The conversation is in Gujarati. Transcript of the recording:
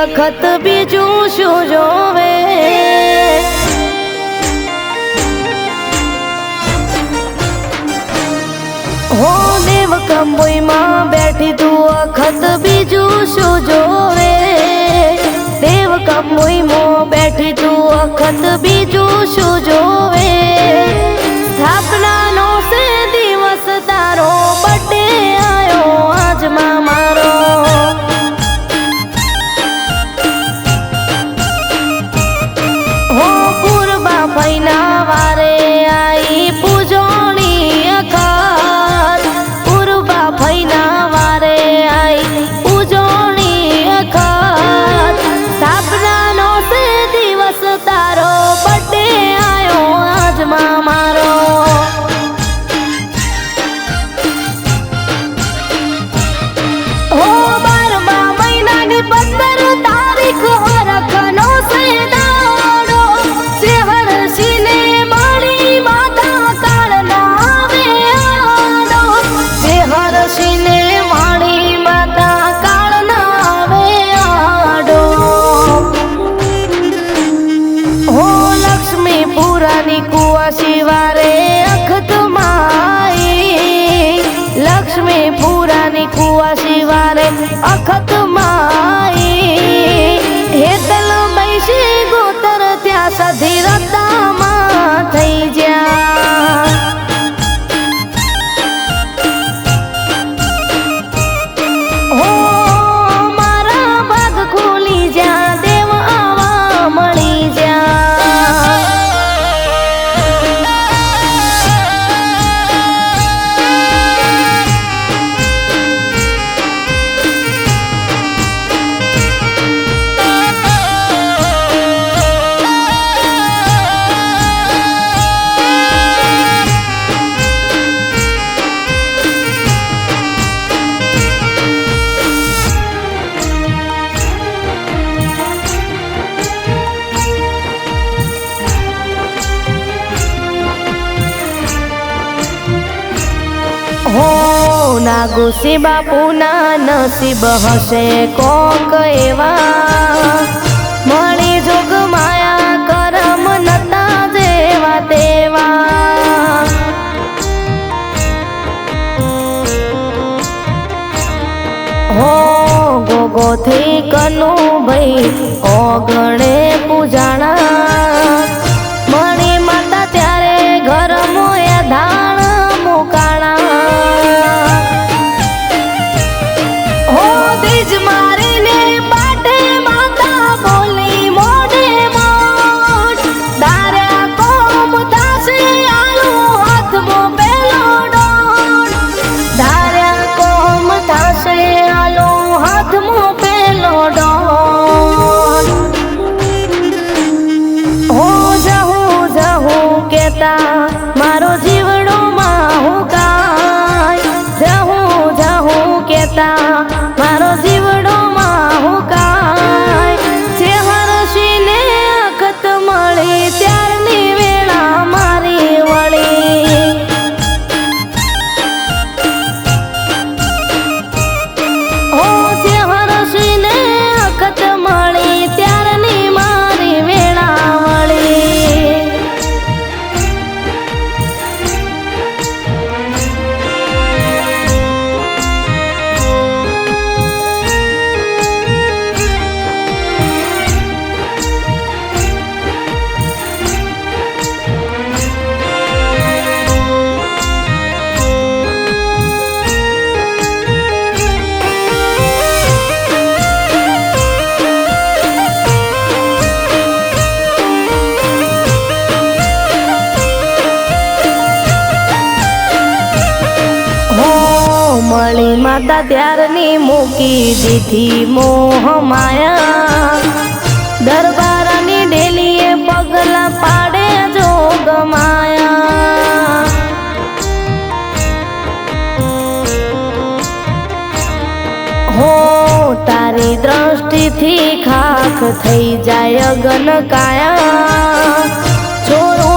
અખત બીજું શું જોવે? હો દેવ કંબોઈમાં બેઠી તું અખત બીજું શું જોવે? દેવ કંબોઈમાં બેઠી તું અખત બીજું શું જોવે? સ્થાપનાનો છે દિવસ તારો, બર્થડે આયો આજમાં મારો. હો પૂર્વા ભાઈના વારે આઈ પૂજોણી અખત, પૂર્વા ભાઈના વારે આઈ પૂજોણી અખત. સ્થાપનાનો છે દિવસ તારો, બર્થડે આયો આજમાં મારો. હો 12મા મહિનાની 15 તારીખ હરખનો છે દાડો. જે હરશીને મળી માતા કાળના આવે આડો. જે હરશીને મળી માતા કાળના આવે આડો. હો લક્ષ્મીપુરાની કુવાસી વારે અખત માઈ, લક્ષ્મીપુરાની કુવાસી વારે અખત માઈ. હેતલ મૈસી ગોતર ત્યાં સધી રતામાં થઈ જા. હો મારા ભાગ ખોલી જા, દેવ આવા મળી જા. હો નાગુસી બાપુના નસીબ હશે કોક એવા, મળી જોગ માયા કરમ નતા જેવા તેવા. હો ગોગોથી કનુભાઈ ઓગણે પૂજાણા, મળી માતા ત્યારે ઘર મોયા ધાણ મુકાણા. હો દીજ મારીને પાટે માતા બોલી મોઢે મોઢ, દાર્યા કોમ થાશે આલુ હાથમાં પેલો ડોળ. દાર્યા કોમ થાશે આલુ હાથમાં પેલો ડોળ. હો જહું જહું કેતા મારો જીવડો માં હું કાય, જહું જહું કેતા મારો જીવડો માં હું કાય. જે હરશીને અખત મળી ત્યારની વેળા મારી વળી. હો જે હરશીને અખત મળી ત્યારની મારી વેળા વળી. મળી માતા ત્યારની મૂકી દીધી મોહ માયા, દરબારની ડેલીએ પગલા પાડે જોગ માયા. હો તારી દ્રષ્ટિથી ખાખ થઈ જાય અગન કાયા. છોરું